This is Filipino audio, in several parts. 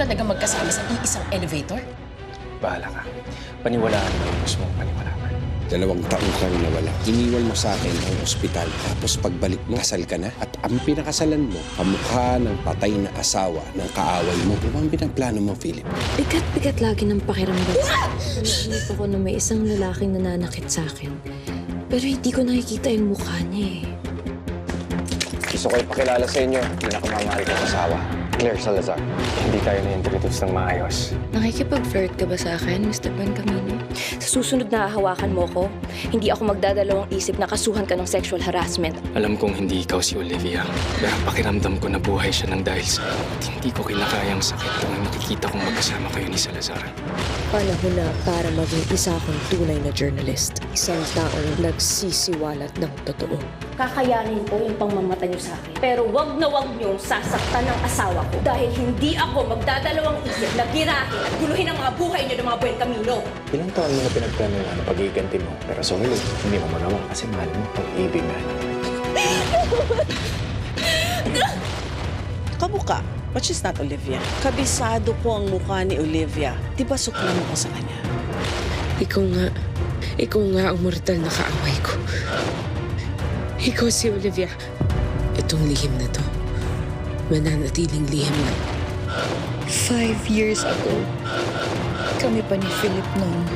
talaga magkasama sa iisang elevator? Bahala ka. Paniwalaan mo yung gusto mong paniwalaan. 2 taon kang nawala. Iniwan mo sa akin ang ospital. Tapos pagbalik mo, kasal ka na. At ang pinakasalan mo, kamukha ng patay na asawa ng kaaway mo. Ano ang pinaplano mo, Philip? Bigat-bigat lagi ng pakiramdam. Nahanap ako na may isang lalaking nananakit sa akin. Pero hindi ko nakikita yung mukha niya eh. Gusto ko ipakilala sa inyo, pinakamamahal kong asawa, Claire Salazar. Hindi tayo na-introduce ng maayos. Nakikipag-flirt ka ba sa akin, Mr. Buen Camino? Sa susunod na hahawakan mo ko, hindi ako magdadalawang isip na kasuhan ka ng sexual harassment. Alam kong hindi ikaw si Olivia, pero pakiramdam ko na buhay siya ng dahil sa at hindi ko kinakayang sakit tuwing nakikita kong magkasama kayo ni Salazar. Panahon na para maging isa akong tunay na journalist. Isang taong nagsisiwalat ng totoo. Kakayanin ko yung pangmamata niyo sa akin. Pero wag na wag niyong sasaktan ng asawa ko. Dahil hindi ako magdadalawang isip na girahin at guluhin ang mga buhay niyo ng mga Buen Camino. Ilang taon mo na pinagplanuhan ang pag-iganti mo, pero sa huli, hindi mo magawa kasi mahal mo pag-ibig na. Kamuka, but she's not Olivia. Kabisado po ang mukha ni Olivia. Di ba suklan mo sa kanya? Ikaw nga ang mortal na kaaway ko. Ikaw si Olivia. Itong lihim na to, mananatiling lihim lang. 5 years ago, kami pa ni Philip noon.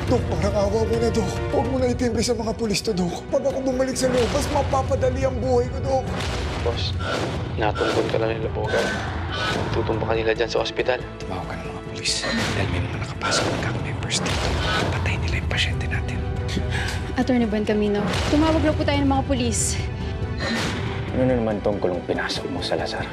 Dok, parang awa mo na, Dok. Huwag mo na itimbre sa mga pulis to, Dok. Pag ako bumalik sa loob, mas mapapadali ang buhay ko, Dok. Boss, natungkol ka lang nila Bogan. Tutumba ka nila dyan sa ospital. Tumawag ka ng mga pulis. Dahil may mga nakapasok na gang-members dito. Patay nila yung pasyente natin. Attorney Buen Camino, tumawag lang po tayo ng mga pulis. Ano na naman tong kulong pinasok mo, Salazar?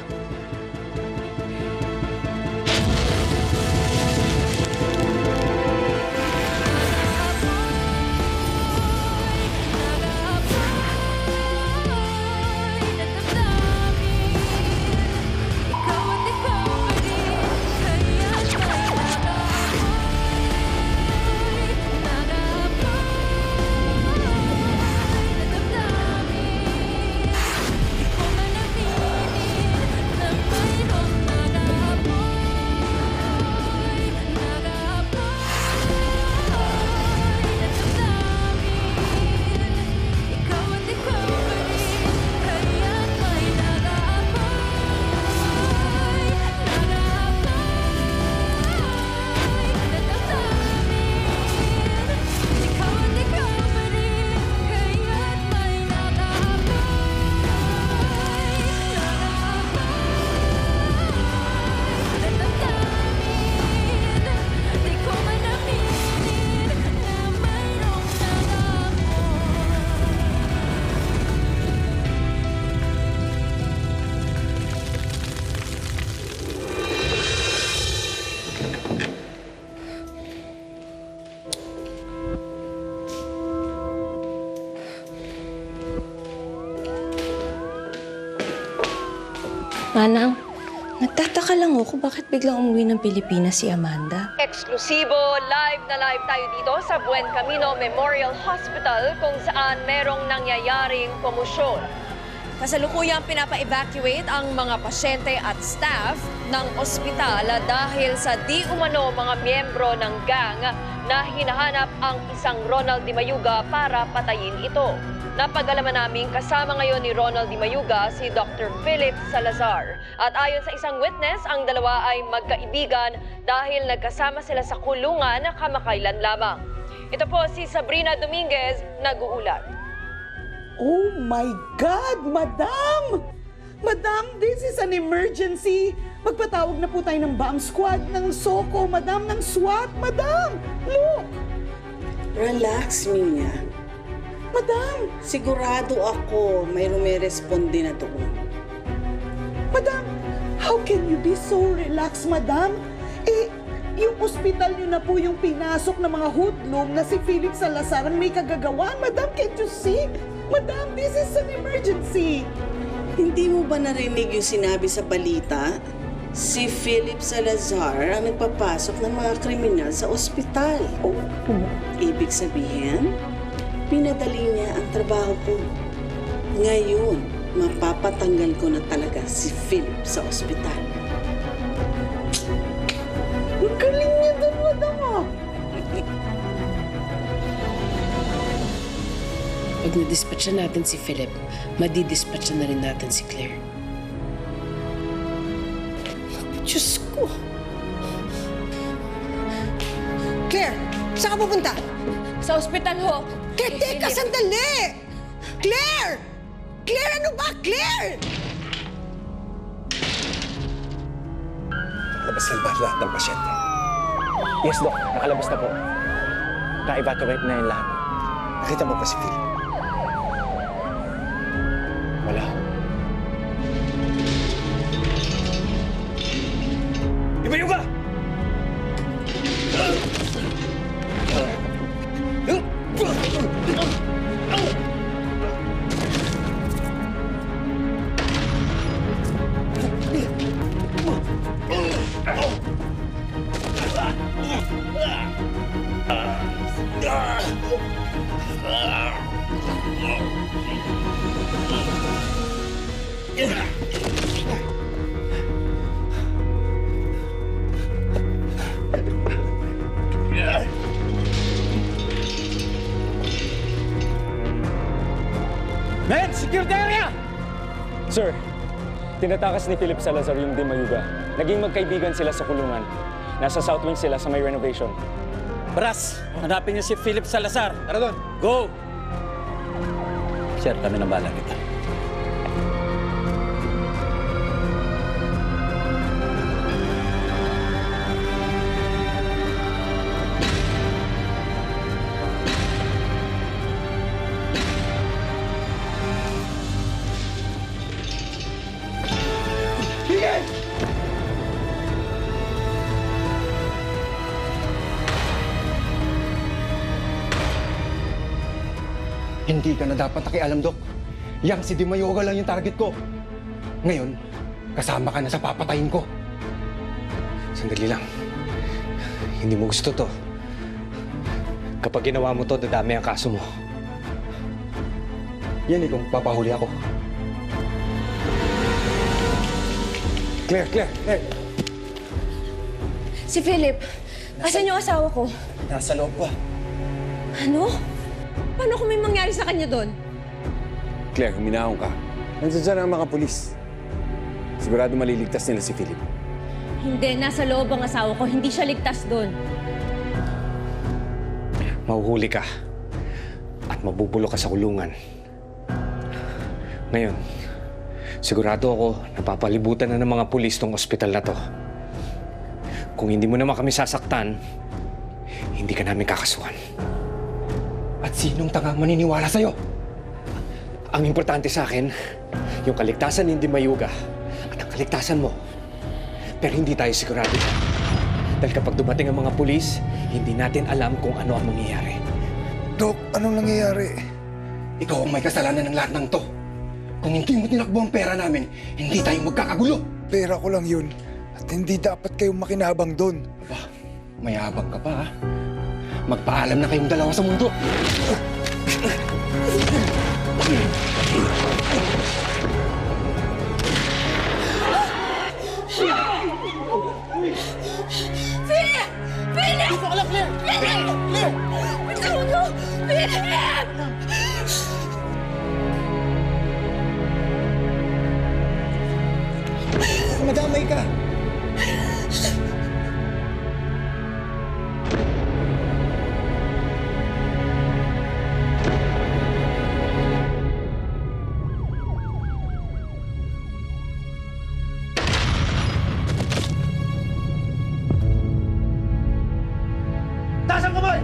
Manang, nagtataka lang ako bakit biglang umuwi ng Pilipinas si Amanda. Eksklusibo, live na live tayo dito sa Buen Camino Memorial Hospital kung saan merong nangyayaring komosyon. Kasalukuyang pinapa-evacuate ang mga pasyente at staff ng ospital dahil sa di umano mga miyembro ng gang na hinahanap ang isang Ronald Di Mayuga para patayin ito. Napag-alaman namin kasama ngayon ni Ronald Di Mayuga si Dr. Philip Salazar. At ayon sa isang witness, ang dalawa ay magkaibigan dahil nagkasama sila sa kulungan kamakailan lamang. Ito po si Sabrina Dominguez, nag-uulat. Oh my God, Madam! Madam, this is an emergency. Magpatawag na po tayo ng bomb squad, ng SOCO, Madam, ng SWAT. Madam, look! Relax, Mina. Madam! Sigurado ako may rumeresponde na doon. Madam, how can you be so relaxed, Madam? Eh, yung ospital nyo na po yung pinasok ng mga hoodlum na si Philip Salazar ang may kagagawan. Madam, can't you see? Madam, this is an emergency. Hindi mo ba narinig yung sinabi sa balita? Si Philip Salazar ang nagpapasok ng mga kriminal sa ospital. Oh. Ibig sabihin, pinadali niya ang trabaho ko. Ngayon, mapapatanggal ko na talaga si Philip sa ospital. Ang galing niya doon, madam ah. Pag na-dispatcha natin si Philip, madidispatcha na rin natin si Claire. Diyos ko. Claire, saan ka pupunta? Sa ospital ho. Claire, teka, sandali! Claire! Claire, ano ba? Claire! Labas na ba lahat ng pasyente? Yes, Doc. Nakalabas na po. Na-evacuate na yung lahat. Nakita mo pa si Philip? Wala. Ibayuga! Men! Security area! Sir, tinatakas ni Philip Salazar yung Dimayuga. Naging magkaibigan sila sa kulungan. Nasa South Wing sila sa may renovation. Brass, hanapin niyo si Philip Salazar. Tara doon! Go! Sir, kami nang bahala kita. Hindi ka na dapat nakialam, Dok. Yang si Dimayuga lang yung target ko. Ngayon, kasama ka na sa papatayin ko. Sandali lang. Hindi mo gusto to. Kapag ginawa mo to, dadami ang kaso mo. Yan kung papahuli ako. Claire! Si Philip, asan yung asawa ko? Nasa loob pa. Ano? Paano kung may mangyari sa kanya doon? Claire, huminahon ka. Nandiyan dyan ang mga pulis. Sigurado maliligtas nila si Philip. Hindi, nasa loob ang asawa ko. Hindi siya ligtas doon. Mahuhuli ka. At mabubulok ka sa kulungan. Ngayon, sigurado ako napapalibutan na ng mga pulis tong ospital na to. Kung hindi mo naman kami sasaktan, hindi ka namin kakasuhan. At sinong tanga maniniwala sa'yo? Ang importante sa akin, yung kaligtasan ni Dimayuga at ang kaligtasan mo. Pero hindi tayo sigurado dyan. Dahil kapag dumating ang mga pulis, hindi natin alam kung ano ang mangyayari. Dok, anong nangyayari? Ikaw ang may kasalanan ng lahat ng to. Kung hindi mo tinakbo ang pera namin, hindi tayo magkakagulo. Pera ko lang yun. At hindi dapat kayong makinabang doon. Aba, mayabang ka pa ha? Magpaalam na kayong dalawa sa mundo. Philip! Philip! Dito ka lang, Claire! Philip! Claire! Bitawan mo! Philip! Madamay ka. Taas ang kamay!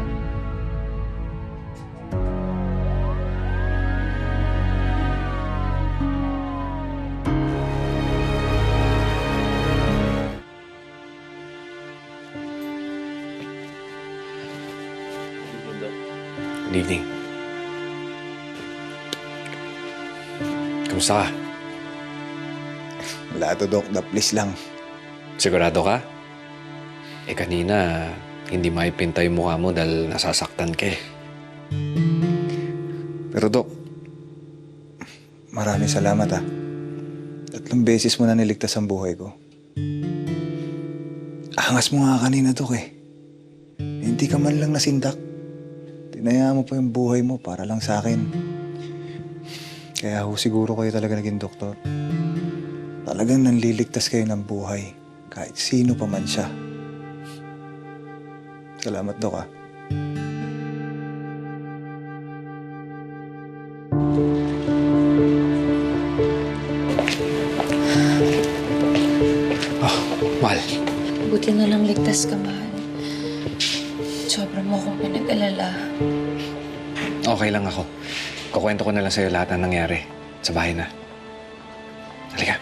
Good evening. Kamusta ka? Wala to, Dok. Please lang. Sigurado ka? Kanina, hindi maipinta yung mukha mo dahil nasasaktan ka eh. Pero, Dok, maraming salamat ha. 3 beses mo na niligtas ang buhay ko. Angas mo nga kanina, Dok eh. Hindi ka man lang nasindak. Tinaya mo pa yung buhay mo para lang sa akin. Kaya ho siguro kayo talaga naging doktor. Talagang nanliligtas kayo ng buhay. Kahit sino pa man siya. Salamat, Dok ah. Mahal. Buti na lang ligtas ka, mahal. Sobra mo akong pinag-alala. Okay lang ako. Kukwento ko na lang sa'yo lahat ng nangyari. Sa bahay na. Halika.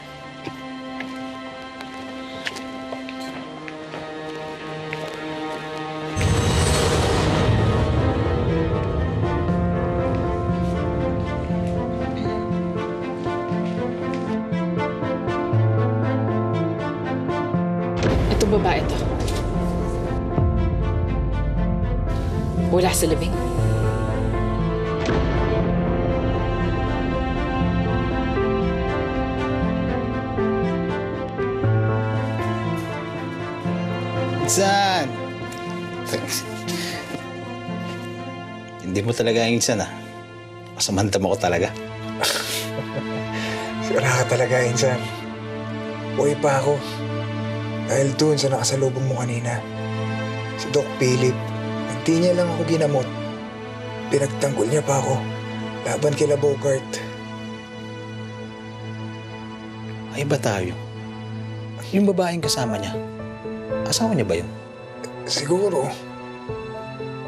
Itong babae to. Wala sa labing. Insan! Hindi mo talaga insan ah. Masamanta mo ko talaga. Sira ka talaga, Insan. Buhay pa ako. Dahil doon sa nakasalubong mo kanina. Si Doc Philip. Hindi niya lang ako ginamot. Pinagtanggol niya pa ako. Laban kila Bogart. Ay ba tayo? Yung babaeng kasama niya, asawa niya ba yun? Siguro.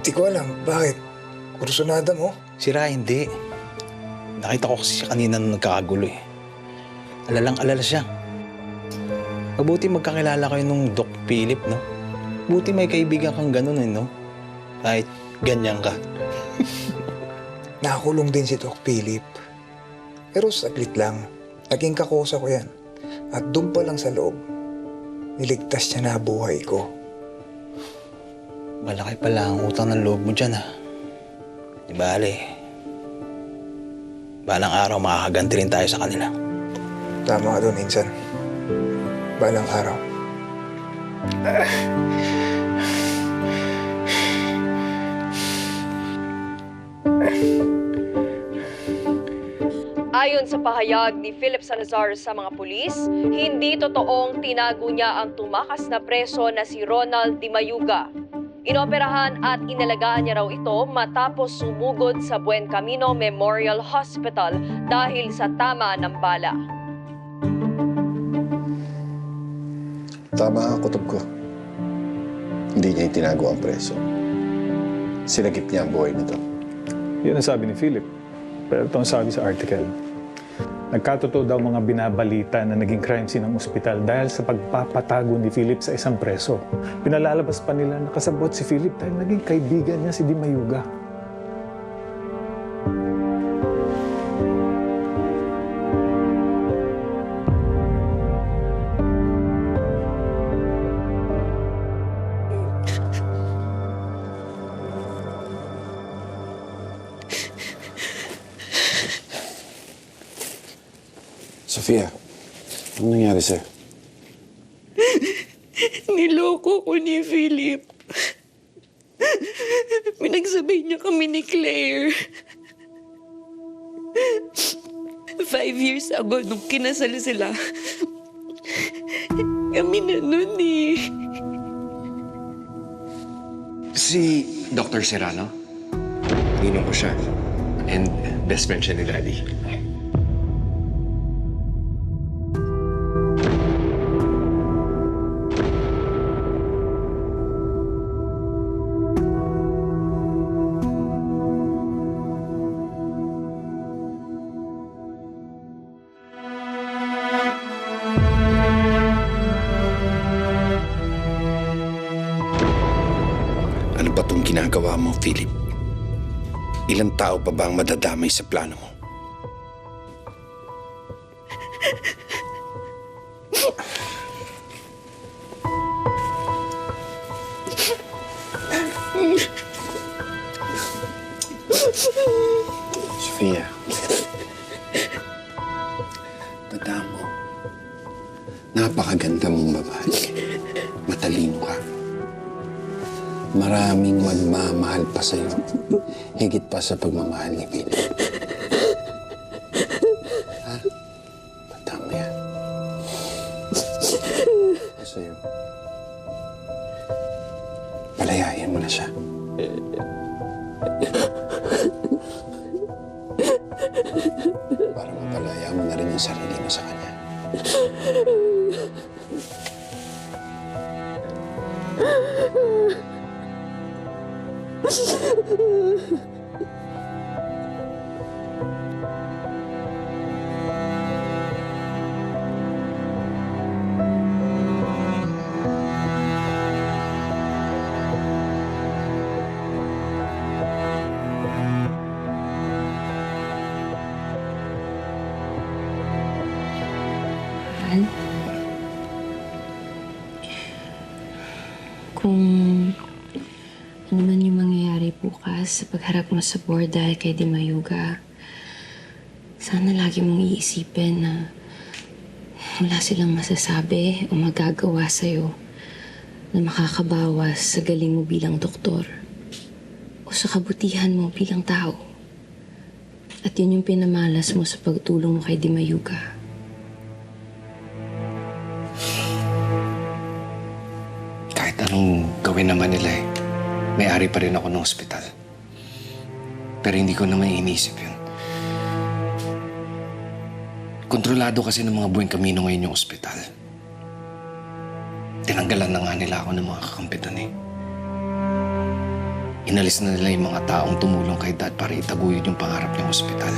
Di ko alam. Bakit? Kursunada mo? Sira, hindi. Nakita ko kasi siya kanina nung nagkakagulo eh. Alalang-alala siya. Mabuti magkakilala kayo nung Doc Philip, no? Buti may kaibigan kang ganun eh, no? Kahit ganyan ka. Nakakulong din si Doc Philip. Pero saglit lang. Naging kakosa ko yan. At doon pa lang sa loob, niligtas niya na buhay ko. Malaki pala ang utang ng loob mo dyan, ha? Di bale. Balang araw makakaganti rin tayo sa kanila. Tama ka doon, Insan. Balang araw. Ayon sa pahayag ni Philip Salazar sa mga pulis, hindi totoong tinago niya ang tumakas na preso na si Ronald Dimayuga. Inoperahan at inalagaan niya raw ito matapos sumugod sa Buen Camino Memorial Hospital dahil sa tama ng bala. Tama ang kutob ko. Hindi niya itinago ang preso. Sinagip niya ang buhay nito. Yun ang sabi ni Philip. Pero ito ang sabi sa article. Nagkatotoo daw mga binabalita na naging crime scene ng ospital dahil sa pagpapatago ni Philip sa isang preso. Pinalalabas pa nila na kasabot si Philip dahil naging kaibigan niya si Dimayuga. Sofia, ano nangyari sa'yo? Niloko ko ni Philip. Pinagsabay niya kami ni Claire. 5 years ago, nung kinasal sila, kami na nun eh. Si Dr. Serrano? Ninong ko siya. And best friend siya ni Daddy. Ano ba itong ginagawa mo, Philip? Ilang tao pa ba ang madadamay sa plano mo? Sofia. Tandaan mo, napakaganda mong babae. matalino ka. Maraming magmamahal pa sa'yo. Higit pa sa pagmamahal ni Philip. Ha? Tandaan mo yan. Sa'yo. Palayain mo na siya. Para mapalaya mo na rin yung sarili mo sa kanya. Mahal, kung ano man yung mangyayari bukas sa pagharap mo sa board dahil kay Di Mayuga, sana lagi mong iisipin na wala silang masasabi o magagawa sa'yo na makakabawas sa galing mo bilang doktor o sa kabutihan mo bilang tao. At yun yung pinamalas mo sa pagtulong mo kay Di Mayuga. Kahit anong gawin naman nila eh, may-ari pa rin ako ng ospital. Pero hindi ko naman inisip yun. Kontrolado kasi ng mga Buen Camino ngayon yung ospital. Tinanggalan na nga nila ako ng mga kakampitan eh. Inalis na nila yung mga taong tumulong kay Dad para itaguyod yung pangarap ng ospital.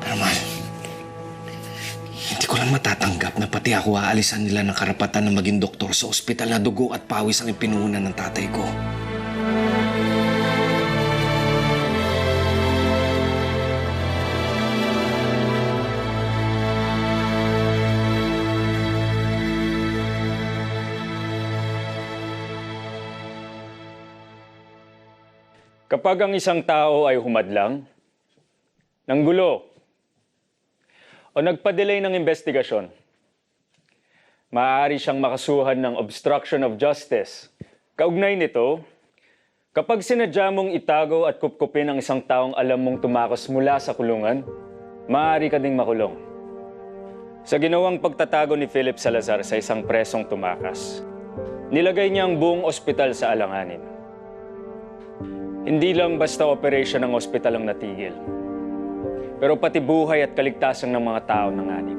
Pero mahal, hindi ko lang matatanggap na pati ako aalisan nila ng karapatan na maging doktor sa ospital na dugo at pawis ang ipinuhunan ng tatay ko. Kapag ang isang tao ay humadlang, nanggulo, o nagpa-delay ng investigasyon, maaari siyang makasuhan ng obstruction of justice. Kaugnay nito, kapag sinadya mong itago at kupkupin ang isang taong alam mong tumakos mula sa kulungan, maaari ka ding makulong. Sa ginawang pagtatago ni Philip Salazar sa isang presong tumakas, nilagay niya ang buong ospital sa alanganin. Hindi lang basta operasyon ng ospital ang natigil, pero pati buhay at kaligtasan ng mga tao nanganib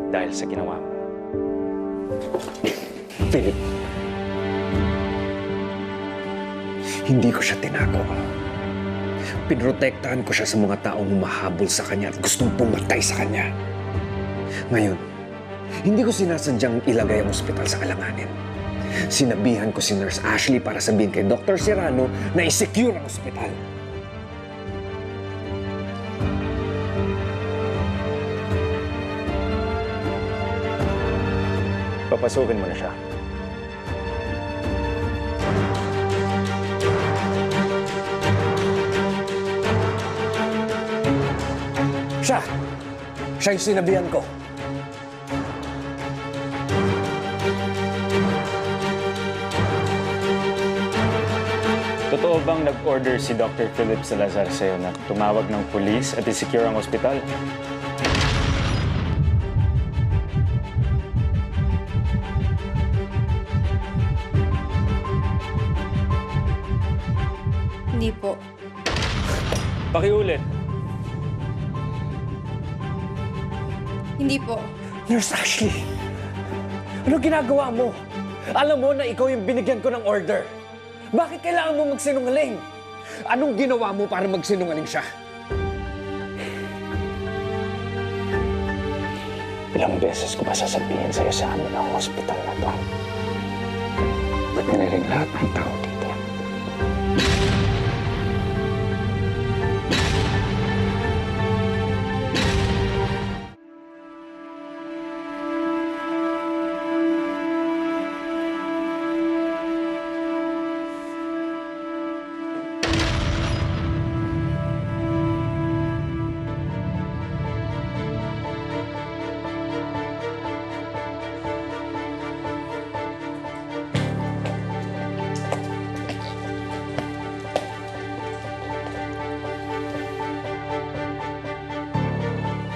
dahil sa ginawa mo. Philip, hindi ko siya tinago. Pinrotektahan ko siya sa mga taong humahabol sa kanya at gustong pumatay sa kanya. Ngayon, hindi ko sinasadyang ilagay ang ospital sa alanganin. Sinabihan ko si Nurse Ashley para sabihin kay Dr. Serrano na i-secure ang ospital. Papasukin mo na siya. Siya yung sinabihan ko. Totoo bang nag-order si Dr. Philip Salazar sa'yo na tumawag ng pulis at i-secure ang ospital? Hindi po. Pakiulit. Hindi po. Nurse Ashley, ano ginagawa mo? Alam mo na ikaw yung binigyan ko ng order. Bakit kailangan mo magsinungaling? Anong ginawa mo para magsinungaling siya? Ilang beses ko ba sasabihin sa'yo sa amin ang hospital na to? Ba't narinig lahat ng tao dito?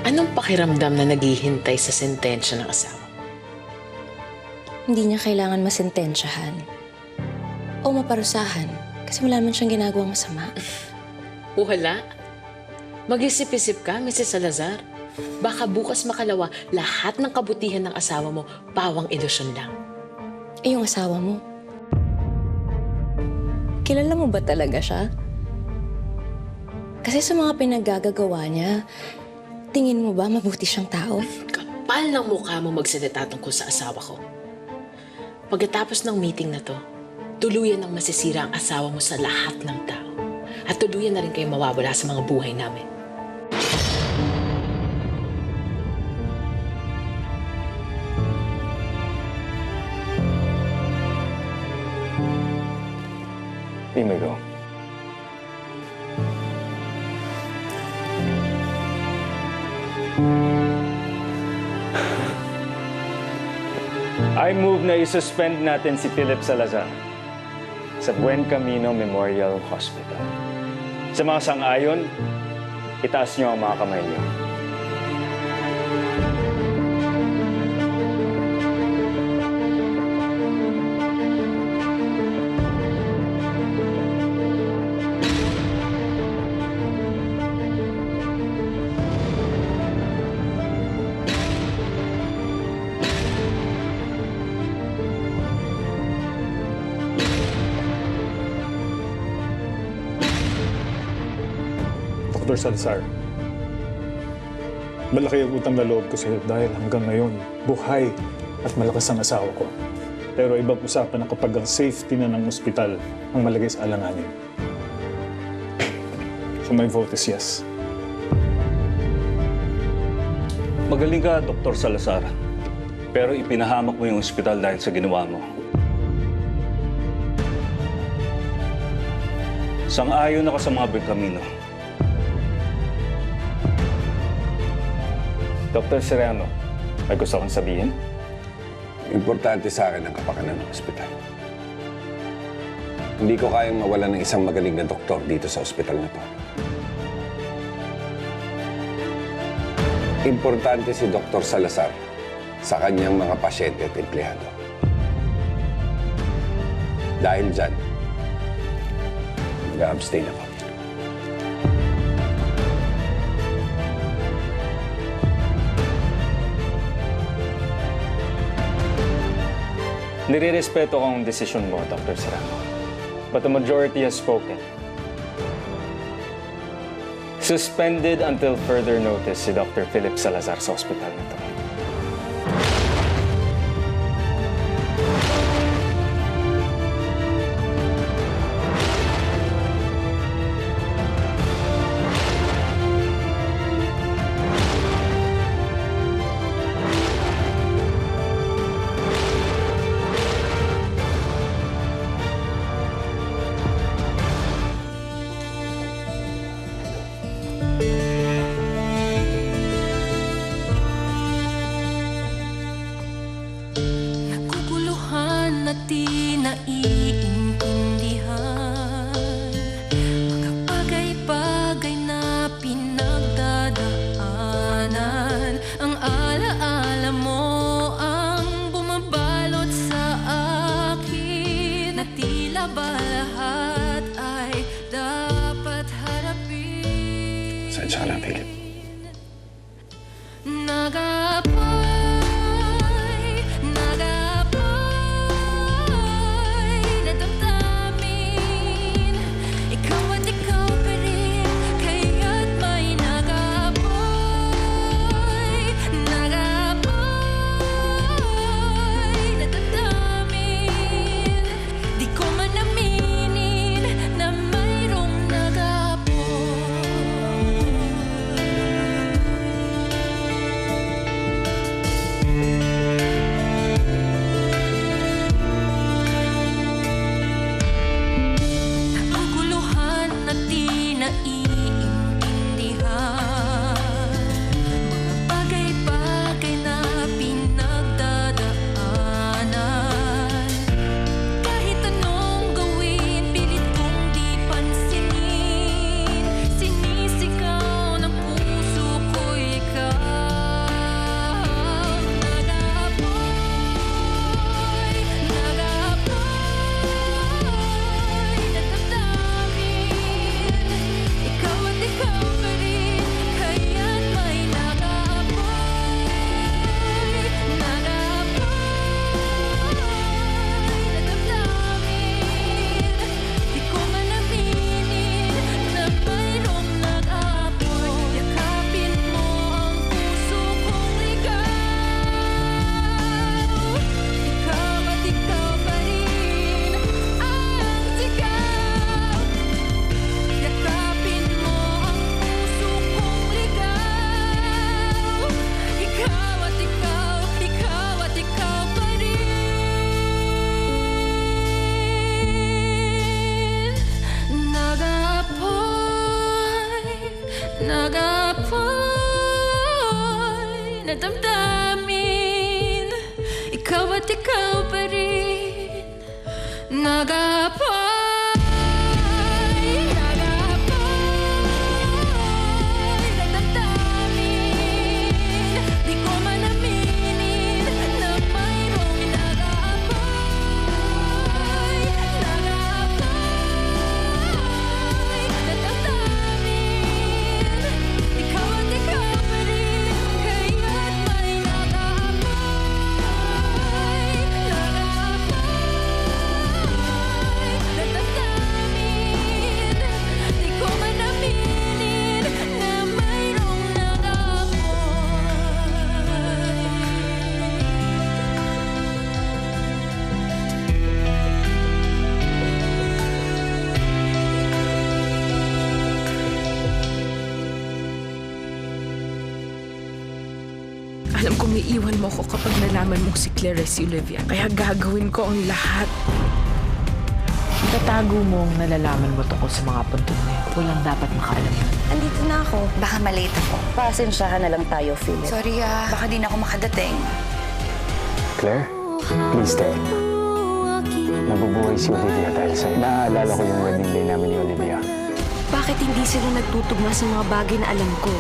Anong pakiramdam na naghihintay sa sentensya ng asawa? Hindi niya kailangan masentensyahan o maparusahan kasi wala naman siyang ginagawang masama. Wala. Mag-isip-isip ka, Mrs. Salazar. Baka bukas makalawa lahat ng kabutihan ng asawa mo, pawang ilusyon lang. Eh, yung asawa mo, kilala mo ba talaga siya? Kasi sa mga pinaggagawa niya, tingin mo ba mabuti siyang tao? Kapal ng mukha mo magsalita tungkol sa asawa ko. Pagkatapos ng meeting na to, tuluyan ang masisira ang asawa mo sa lahat ng tao. At tuluyan na rin kayo mawawala sa mga buhay namin. Here we go. I move na i-suspend natin si Philip Salazar sa Buen Camino Memorial Hospital. Sa mga sang-ayon, itaas niyo ang mga kamay niyo. Dr. Salazar, malaki ang utang na loob ko sa iyo dahil hanggang ngayon, buhay at malakas ang asawa ko. Pero ibang usapan na kapag ang safety na ng ospital ang malagay sa alanganin. So my vote is yes. Magaling ka, Dr. Salazar. Pero ipinahamak mo yung ospital dahil sa ginawa mo. Sang-ayon ako sa mga Benjamino. Dr. Serrano, may gusto kang sabihin? Importante sa akin ang kapakanan ng ospital. Hindi ko kayang mawala ng isang magaling na doktor dito sa ospital na to. Importante si Dr. Salazar sa kanyang mga pasyente at empleyado. Dahil dyan, mag-abstain ako. Nire-respeto ko ang desisyon mo, Dr. Serrano. But the majority has spoken. Suspended until further notice si Dr. Philip Salazar sa ospital na to. Naguguluhan at di naiintindihan mga bagay-bagay na pinagdadaanan. Ang alaala mo ang bumabalot sa akin na tila ba lahat ay dapat harapin. Sensya ka lang, Philip. Di ko man aminin na damdamin. Ikaw at ikaw pa rin, nag-aapay. Alam kong iiwan mo ko kapag nalaman mong si Claire ay si Olivia. Kaya gagawin ko ang lahat. Itatago mong nalalaman mo tungkol sa mga puntong na yun. Walang dapat makaalam yun. Andito na ako. Baka malate ako. Pasensyahan na lang tayo, Philip. Sorry baka di na ako makadating. Claire, please stay. Nabubuhay si Olivia dahil sa'yo. Naaalala ko yung wedding day namin ni Olivia. Bakit hindi sila nagtutugma sa mga bagay na alam ko?